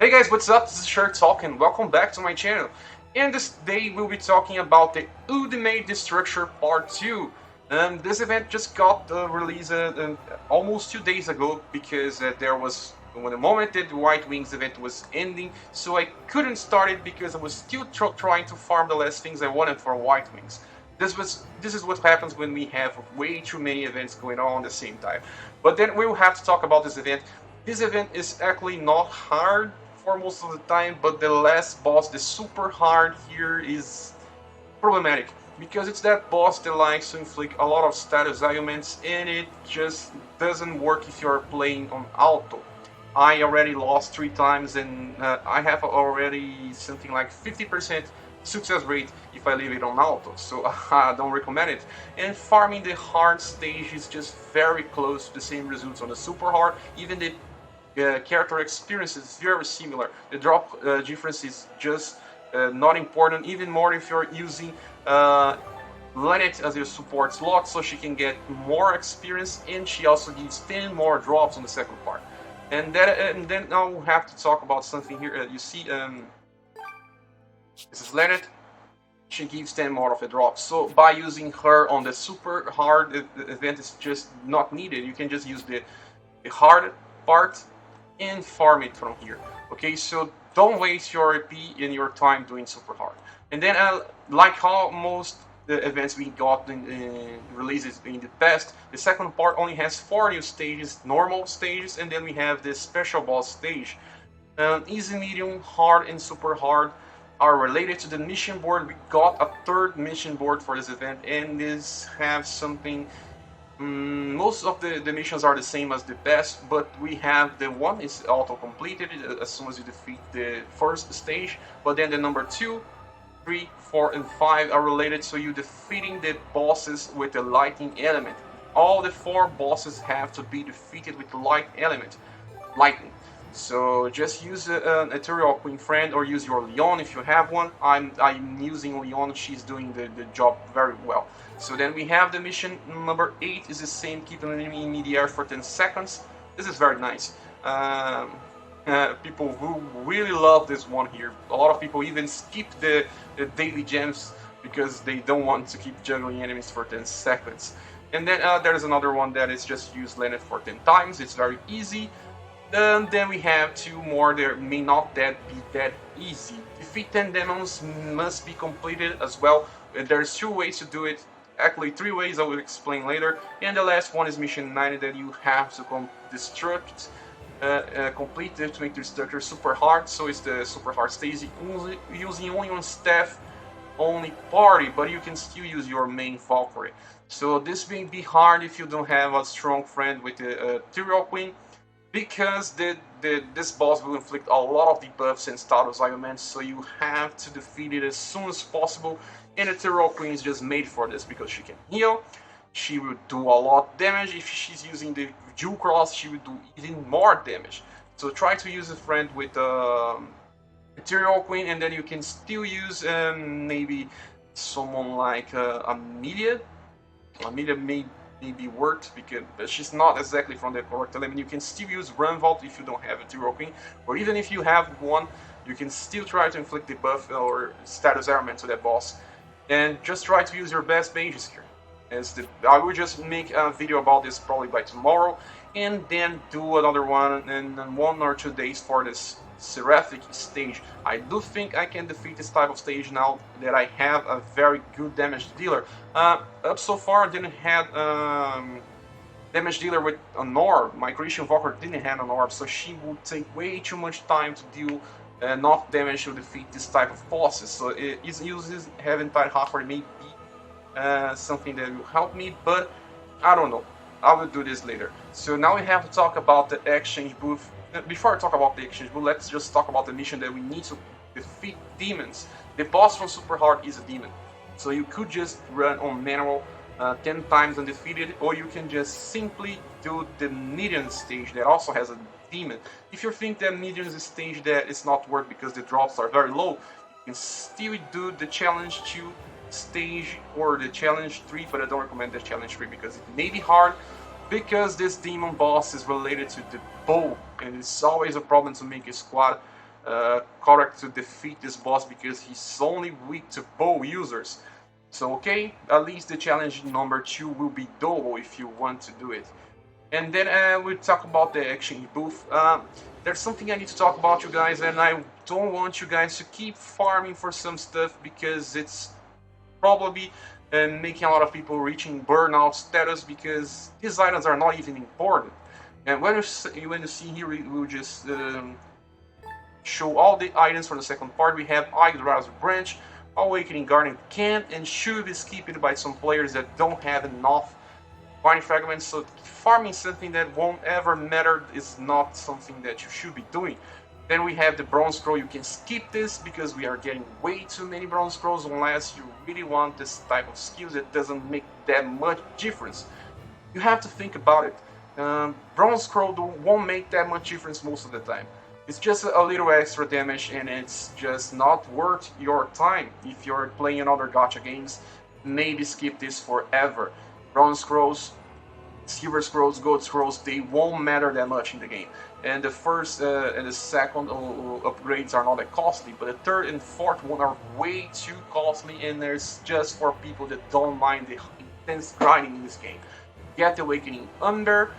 Hey guys, what's up? This is Sher talking. Welcome back to my channel. And this day we'll be talking about the Ultimate Destructor Part 2. This event just got released almost 2 days ago because there was when the moment that the White Wings event was ending, so I couldn't start it because I was still trying to farm the last things I wanted for White Wings. This is what happens when we have way too many events going on at the same time. But then we'll have to talk about this event. This event is actually not hard for most of the time, but the last boss, the super hard here, is problematic because it's that boss that likes to inflict a lot of status ailments, and it just doesn't work if you're playing on auto. I already lost 3 times, and I have already something like 50% success rate if I leave it on auto, so I don't recommend it. And farming the hard stage is just very close to the same results on the super hard. Even the character experience is very similar. The drop difference is just not important, even more if you're using Lynette as your support slot, so she can get more experience, and she also gives 10 more drops on the second part. And then now we'll have to talk about something here. You see, this is Lynette. She gives 10 more of a drop. So by using her on the super hard event is just not needed. You can just use the hard part and farm it from here. Okay, so don't waste your AP and your time doing super hard. And then like how most the events we got in releases in the past, the second part only has 4 new stages, normal stages, and then we have this special boss stage. Easy, medium, hard, and super hard are related to the mission board. We got a third mission board for this event, and this have something. Most of the missions are the same as the past, but we have the one is auto completed as soon as you defeat the first stage, but then the number 2, 3, 4, and 5 are related, so you defeating the bosses with the lightning element. All the 4 bosses have to be defeated with the light element, lightning. So just use an Ethereal Queen friend or use your Leon if you have one. I'm using Leon, she's doing the job very well. So then we have the mission number 8 is the same, keep an enemy in mid-air for 10 seconds. This is very nice. People who really love this one here. A lot of people even skip the daily gems because they don't want to keep juggling enemies for 10 seconds. And then there's another one that is just use Lynette for 10 times. It's very easy. Then we have 2 more that may not be that easy. Defeat 10 demons must be completed as well. There's 2 ways to do it. Actually 3 ways I will explain later. And the last one is mission 9 that you have to complete it to make the Destructor super hard. So it's the super hard stage using only on staff only party, but you can still use your main Valkyrie. So this may be hard if you don't have a strong friend with the Ethereal Queen, because this boss will inflict a lot of debuffs and status ailments, so you have to defeat it as soon as possible. And the Ethereal Queen is just made for this because she can heal. She will do a lot of damage. If she's using the Jewel Cross, she will do even more damage. So try to use a friend with Ethereal Queen, and then you can still use maybe someone like Amelia. Amelia may be worked because she's not exactly from the correct element. You can still use Runvault if you don't have a Ethereal Queen, or even if you have one, you can still try to inflict the buff or status ailment to that boss. And just try to use your best mages here. I will just make a video about this probably by tomorrow, and then do another one in 1 or 2 days for this Seraphic stage. I do think I can defeat this type of stage now that I have a very good damage dealer. Up so far I didn't have damage dealer with an orb. My Christian Valkyrie didn't have an orb, so she would take way too much time to deal enough damage to defeat this type of bosses. So it uses having Tide Valkyrie may be something that will help me, but I don't know. I will do this later. So now we have to talk about the exchange booth. Before I talk about the exchange booth, let's just talk about the mission that we need to defeat demons. The boss from Super Hard is a demon, so you could just run on manual 10 times undefeated, or you can just simply do the medium stage that also has a demon. If you think that medium is a stage that is not worth because the drops are very low, you can still do the challenge 2 stage or the challenge 3, but I don't recommend the challenge 3 because it may be hard, because this demon boss is related to the bow, and it's always a problem to make a squad correct to defeat this boss because he's only weak to bow users. So okay, at least the challenge number 2 will be doable if you want to do it. And then we'll talk about the exchange booth. There's something I need to talk about, you guys, and I don't want you guys to keep farming for some stuff because it's probably making a lot of people reaching burnout status because these items are not even important. And when you see here, we'll just show all the items for the second part. We have Hydra's Branch, Awakening Garden can and should be skipped by some players that don't have enough Binding Fragments, so farming something that won't ever matter is not something that you should be doing. Then we have the Bronze Scroll. You can skip this because we are getting way too many Bronze Scrolls unless you really want this type of skills that doesn't make that much difference. You have to think about it. Bronze Scroll won't make that much difference most of the time. It's just a little extra damage and it's just not worth your time. If you're playing other gacha games, maybe skip this forever. Bronze Scrolls, Silver Scrolls, Gold Scrolls, they won't matter that much in the game. And the first and the second upgrades are not that costly, but the third and fourth one are way too costly, and there's just for people that don't mind the intense grinding in this game. Get the Awakening Under,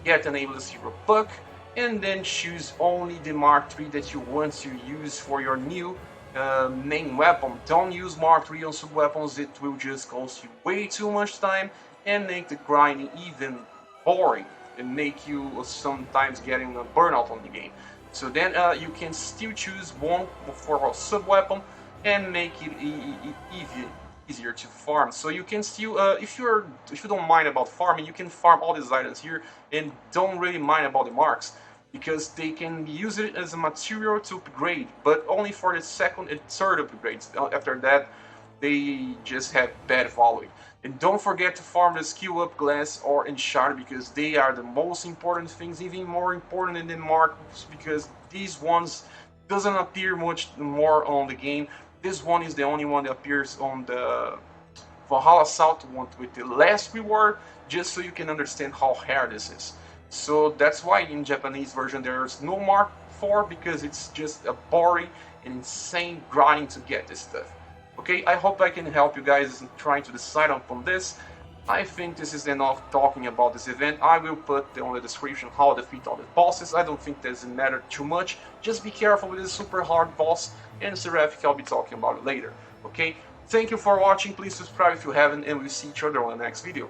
get Enable the Silver Puck, and then choose only the Mark III that you want to use for your new main weapon. Don't use Mark III on sub-weapons, it will just cost you way too much time and make the grinding even boring and make you sometimes getting a burnout on the game. So then you can still choose one for a sub-weapon and make it easier to farm. So you can still, if you don't mind about farming, you can farm all these items here and don't really mind about the marks, because they can use it as a material to upgrade, but only for the second and third upgrades. After that, they just have bad value. And don't forget to farm the skill up glass or enchant, because they are the most important things, even more important than the marks, because these ones doesn't appear much more on the game. This one is the only one that appears on the Valhalla Assault one with the last reward, just so you can understand how hard this is. So that's why in Japanese version there's no Mark IV, because it's just a boring and insane grinding to get this stuff. Okay, I hope I can help you guys in trying to decide upon this. I think this is enough talking about this event. I will put on the description how to defeat all the bosses. I don't think that doesn't matter too much. Just be careful with this super hard boss, and Seraphic I'll be talking about it later. Okay, thank you for watching. Please subscribe if you haven't, and we'll see each other on the next video.